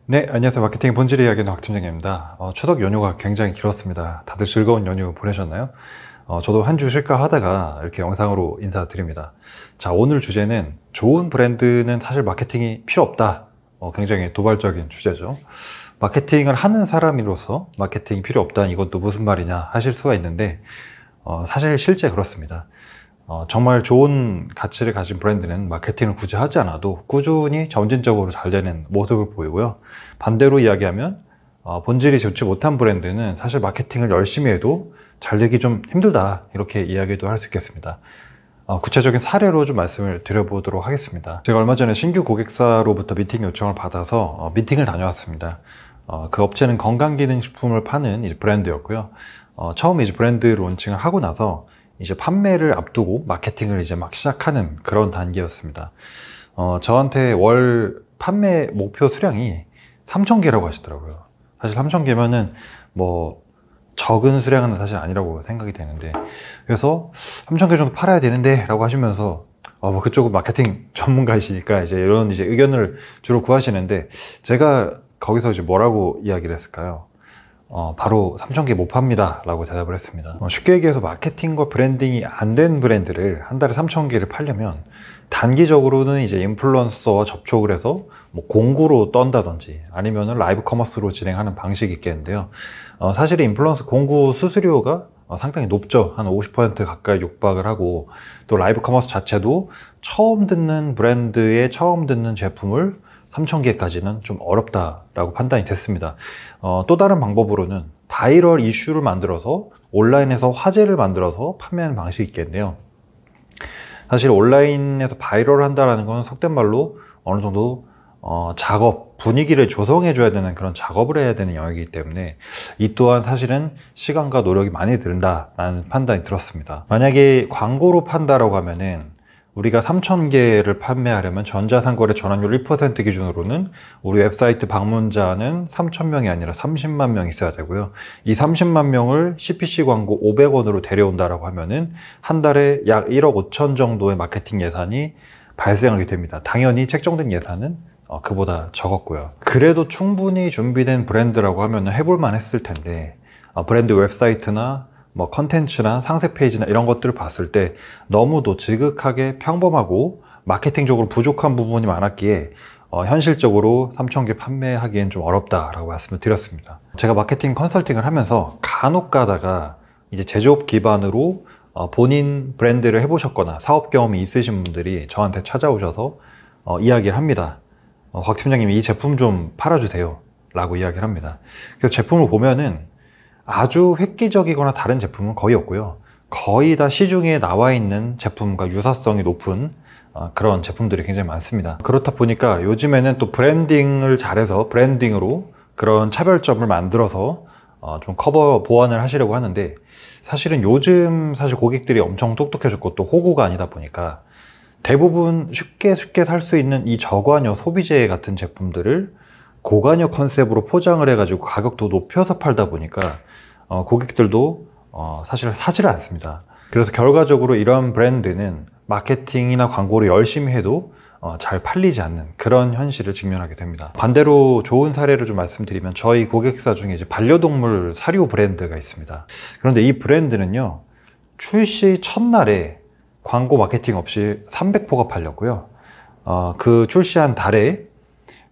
네, 안녕하세요. 마케팅의 본질 이야기는 박 팀장입니다. 추석 연휴가 굉장히 길었습니다. 다들 즐거운 연휴 보내셨나요? 저도 한 주 쉴까 하다가 이렇게 영상으로 인사드립니다. 자, 오늘 주제는 좋은 브랜드는 사실 마케팅이 필요 없다. 굉장히 도발적인 주제죠. 마케팅을 하는 사람으로서 마케팅이 필요 없다. 이것도 무슨 말이냐 하실 수가 있는데 사실 실제 그렇습니다. 정말 좋은 가치를 가진 브랜드는 마케팅을 굳이 하지 않아도 꾸준히 점진적으로 잘 되는 모습을 보이고요. 반대로 이야기하면 본질이 좋지 못한 브랜드는 사실 마케팅을 열심히 해도 잘 되기 좀 힘들다, 이렇게 이야기도 할 수 있겠습니다. 구체적인 사례로 좀 말씀을 드려보도록 하겠습니다. 제가 얼마 전에 신규 고객사로부터 미팅 요청을 받아서 미팅을 다녀왔습니다. 그 업체는 건강기능식품을 파는 이제 브랜드였고요. 처음에 이제 브랜드 론칭을 하고 나서 이제 판매를 앞두고 마케팅을 이제 막 시작하는 그런 단계였습니다. 저한테 월 판매 목표 수량이 3,000개라고 하시더라고요. 사실 3,000개면은 뭐 적은 수량은 사실 아니라고 생각이 되는데, 그래서 3,000개 정도 팔아야 되는데 라고 하시면서 뭐 그쪽은 마케팅 전문가이시니까 이제 이런 이제 의견을 주로 구하시는데, 제가 거기서 이제 뭐라고 이야기를 했을까요? 바로 3,000개 못 팝니다 라고 대답을 했습니다. 쉽게 얘기해서 마케팅과 브랜딩이 안 된 브랜드를 한 달에 3,000개를 팔려면 단기적으로는 이제 인플루언서와 접촉을 해서 뭐 공구로 떤다든지 아니면 라이브 커머스로 진행하는 방식이 있겠는데요. 사실 인플루언서 공구 수수료가 상당히 높죠. 한 50% 가까이 육박을 하고, 또 라이브 커머스 자체도 처음 듣는 브랜드의 처음 듣는 제품을 3,000개까지는 좀 어렵다라고 판단이 됐습니다. 또 다른 방법으로는 바이럴 이슈를 만들어서 온라인에서 화제를 만들어서 판매하는 방식이 있겠네요. 사실 온라인에서 바이럴을 한다는 건 속된 말로 어느 정도 작업, 분위기를 조성해 줘야 되는 그런 작업을 해야 되는 영역이기 때문에 이 또한 사실은 시간과 노력이 많이 든다라는 판단이 들었습니다. 만약에 광고로 판다라고 하면은 우리가 3,000개를 판매하려면 전자상거래 전환율 1% 기준으로는 우리 웹사이트 방문자는 3,000명이 아니라 30만 명 있어야 되고요. 이 30만 명을 CPC 광고 500원으로 데려온다라고 하면은 한 달에 약 1억 5천 정도의 마케팅 예산이 발생하게 됩니다. 당연히 책정된 예산은 그보다 적었고요. 그래도 충분히 준비된 브랜드라고 하면 해볼만 했을 텐데, 브랜드 웹사이트나 뭐 컨텐츠나 상세 페이지나 이런 것들을 봤을 때 너무도 지극하게 평범하고 마케팅적으로 부족한 부분이 많았기에 현실적으로 3,000개 판매하기엔 좀 어렵다라고 말씀을 드렸습니다. 제가 마케팅 컨설팅을 하면서 간혹 가다가 이제 제조업 기반으로 본인 브랜드를 해보셨거나 사업 경험이 있으신 분들이 저한테 찾아오셔서 이야기를 합니다. 곽 팀장님, 이 제품 좀 팔아주세요 라고 이야기를 합니다. 그래서 제품을 보면은 아주 획기적이거나 다른 제품은 거의 없고요. 거의 다 시중에 나와 있는 제품과 유사성이 높은 그런 제품들이 굉장히 많습니다. 그렇다 보니까 요즘에는 또 브랜딩을 잘해서 브랜딩으로 그런 차별점을 만들어서 좀 커버 보완을 하시려고 하는데, 사실은 요즘 사실 고객들이 엄청 똑똑해졌고 또 호구가 아니다 보니까 대부분 쉽게 살 수 있는 이 저관여 소비재 같은 제품들을 고관여 컨셉으로 포장을 해가지고 가격도 높여서 팔다 보니까 고객들도 사실 사지를 않습니다. 그래서 결과적으로 이러한 브랜드는 마케팅이나 광고를 열심히 해도 잘 팔리지 않는 그런 현실을 직면하게 됩니다. 반대로 좋은 사례를 좀 말씀드리면, 저희 고객사 중에 이제 반려동물 사료 브랜드가 있습니다. 그런데 이 브랜드는요, 출시 첫날에 광고 마케팅 없이 300포가 팔렸고요. 그 출시한 달에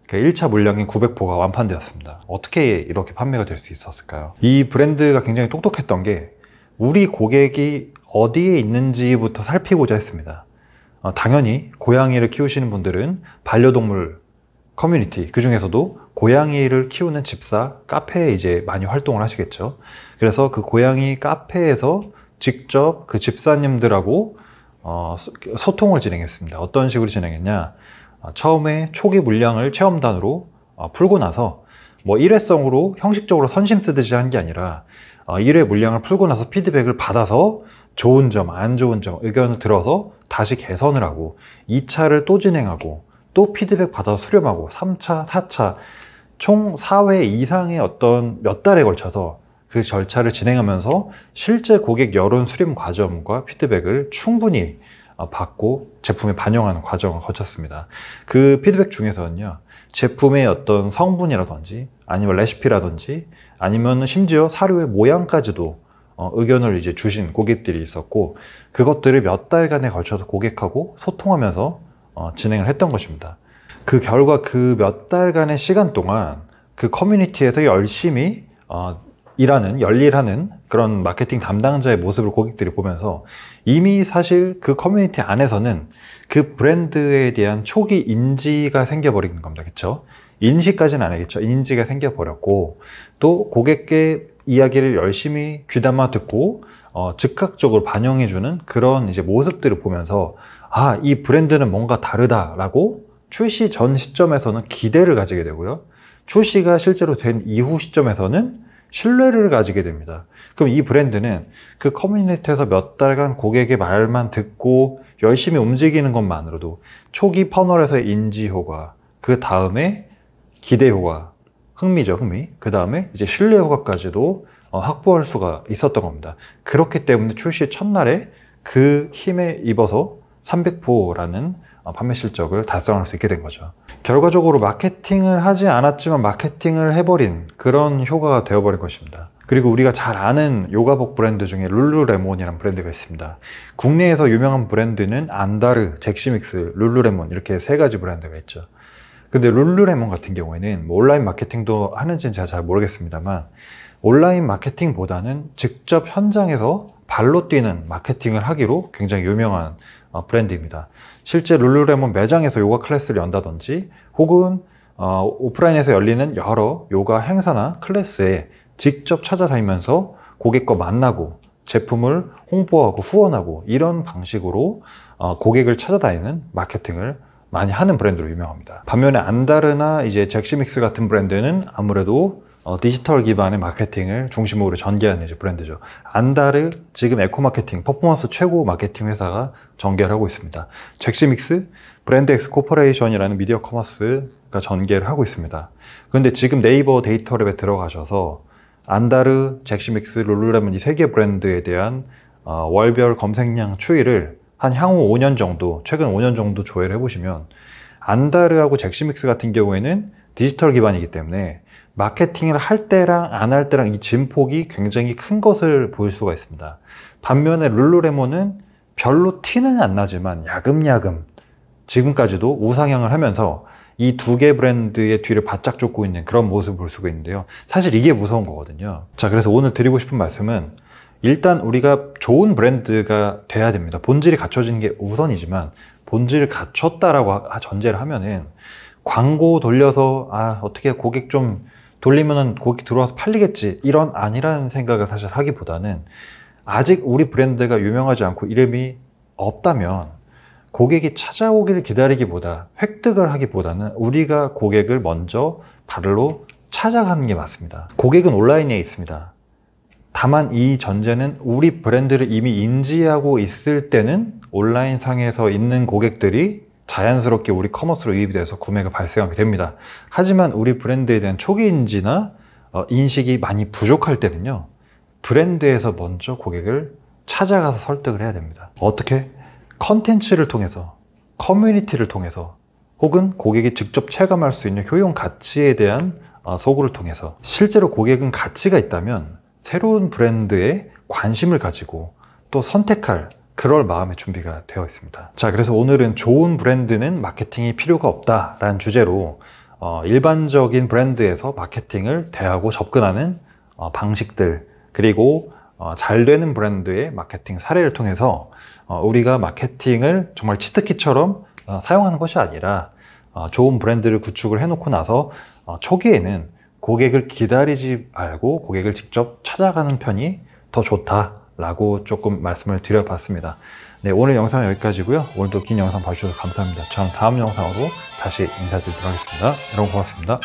1차 물량인 900포가 완판되었습니다. 어떻게 이렇게 판매가 될 수 있었을까요? 이 브랜드가 굉장히 똑똑했던 게 우리 고객이 어디에 있는지부터 살피고자 했습니다. 당연히 고양이를 키우시는 분들은 반려동물 커뮤니티, 그 중에서도 고양이를 키우는 집사, 카페에 이제 많이 활동을 하시겠죠. 그래서 그 고양이 카페에서 직접 그 집사님들하고 소통을 진행했습니다. 어떤 식으로 진행했냐? 처음에 초기 물량을 체험단으로 풀고 나서 뭐 일회성으로 형식적으로 선심 쓰듯이 한 게 아니라 1회 물량을 풀고 나서 피드백을 받아서 좋은 점, 안 좋은 점, 의견을 들어서 다시 개선을 하고 2차를 또 진행하고 또 피드백 받아서 수렴하고 3차, 4차 총 4회 이상의 어떤 몇 달에 걸쳐서 그 절차를 진행하면서 실제 고객 여론 수렴 과정과 피드백을 충분히 받고 제품에 반영하는 과정을 거쳤습니다. 그 피드백 중에서는요, 제품의 어떤 성분이라든지 아니면 레시피라든지 아니면 심지어 사료의 모양까지도 의견을 이제 주신 고객들이 있었고, 그것들을 몇 달간에 걸쳐서 고객하고 소통하면서 진행을 했던 것입니다. 그 결과 그 몇 달간의 시간 동안 그 커뮤니티에서 열심히 열일하는 그런 마케팅 담당자의 모습을 고객들이 보면서 이미 사실 그 커뮤니티 안에서는 그 브랜드에 대한 초기 인지가 생겨버리는 겁니다. 그쵸? 인식까지는 아니겠죠. 인지가 생겨버렸고, 또 고객의 이야기를 열심히 귀담아 듣고 즉각적으로 반영해주는 그런 이제 모습들을 보면서 이 브랜드는 뭔가 다르다라고 출시 전 시점에서는 기대를 가지게 되고요. 출시가 실제로 된 이후 시점에서는 신뢰를 가지게 됩니다. 그럼 이 브랜드는 그 커뮤니티에서 몇 달간 고객의 말만 듣고 열심히 움직이는 것만으로도 초기 퍼널에서의 인지 효과, 그 다음에 기대 효과, 흥미죠, 흥미. 그 다음에 이제 신뢰 효과까지도 확보할 수가 있었던 겁니다. 그렇기 때문에 출시 첫날에 그 힘에 입어서 300%라는 판매 실적을 달성할 수 있게 된 거죠. 결과적으로 마케팅을 하지 않았지만 마케팅을 해버린 그런 효과가 되어버린 것입니다. 그리고 우리가 잘 아는 요가복 브랜드 중에 룰루레몬이라는 브랜드가 있습니다. 국내에서 유명한 브랜드는 안다르, 잭시믹스, 룰루레몬 이렇게 세 가지 브랜드가 있죠. 근데 룰루레몬 같은 경우에는 온라인 마케팅도 하는지는 제가 잘 모르겠습니다만, 온라인 마케팅보다는 직접 현장에서 발로 뛰는 마케팅을 하기로 굉장히 유명한 브랜드입니다. 실제 룰루레몬 매장에서 요가 클래스를 연다든지 혹은 오프라인에서 열리는 여러 요가 행사나 클래스에 직접 찾아다니면서 고객과 만나고 제품을 홍보하고 후원하고 이런 방식으로 고객을 찾아다니는 마케팅을 많이 하는 브랜드로 유명합니다. 반면에 안다르나 이제 잭시믹스 같은 브랜드는 아무래도 디지털 기반의 마케팅을 중심으로 전개하는 이제 브랜드죠. 안다르, 지금 에코마케팅, 퍼포먼스 최고 마케팅 회사가 전개를 하고 있습니다. 잭시믹스, 브랜드엑스 코퍼레이션이라는 미디어 커머스가 전개를 하고 있습니다. 그런데 지금 네이버 데이터랩에 들어가셔서 안다르, 잭시믹스, 룰루레몬 이 세 개 브랜드에 대한 월별 검색량 추이를 한 향후 5년 정도, 최근 5년 정도 조회를 해보시면 안다르하고 잭시믹스 같은 경우에는 디지털 기반이기 때문에 마케팅을 할 때랑 안 할 때랑 이 진폭이 굉장히 큰 것을 보일 수가 있습니다. 반면에 룰루레몬은 별로 티는 안 나지만 야금야금 지금까지도 우상향을 하면서 이 두 개 브랜드의 뒤를 바짝 쫓고 있는 그런 모습을 볼 수가 있는데요. 사실 이게 무서운 거거든요. 자, 그래서 오늘 드리고 싶은 말씀은 일단 우리가 좋은 브랜드가 돼야 됩니다. 본질이 갖춰지는 게 우선이지만 본질을 갖췄다라고 전제를 하면은 광고 돌려서 어떻게 고객 좀 돌리면은 고객 들어와서 팔리겠지 이런 아니라는 생각을 사실 하기보다는 아직 우리 브랜드가 유명하지 않고 이름이 없다면 고객이 찾아오기를 기다리기보다 획득을 하기보다는 우리가 고객을 먼저 발로 찾아가는 게 맞습니다. 고객은 온라인에 있습니다. 다만 이 전제는 우리 브랜드를 이미 인지하고 있을 때는 온라인 상에서 있는 고객들이 자연스럽게 우리 커머스로 유입이 돼서 구매가 발생하게 됩니다. 하지만 우리 브랜드에 대한 초기 인지나 인식이 많이 부족할 때는요, 브랜드에서 먼저 고객을 찾아가서 설득을 해야 됩니다. 어떻게? 컨텐츠를 통해서, 커뮤니티를 통해서, 혹은 고객이 직접 체감할 수 있는 효용 가치에 대한 소구를 통해서. 실제로 고객은 가치가 있다면 새로운 브랜드에 관심을 가지고 또 선택할 그럴 마음의 준비가 되어 있습니다. 자, 그래서 오늘은 좋은 브랜드는 마케팅이 필요가 없다라는 주제로 일반적인 브랜드에서 마케팅을 대하고 접근하는 방식들, 그리고 잘 되는 브랜드의 마케팅 사례를 통해서 우리가 마케팅을 정말 치트키처럼 사용하는 것이 아니라 좋은 브랜드를 구축을 해놓고 나서 초기에는 고객을 기다리지 말고 고객을 직접 찾아가는 편이 더 좋다라고 조금 말씀을 드려봤습니다. 네, 오늘 영상은 여기까지고요. 오늘도 긴 영상 봐주셔서 감사합니다. 저는 다음 영상으로 다시 인사드리도록 하겠습니다. 여러분 고맙습니다.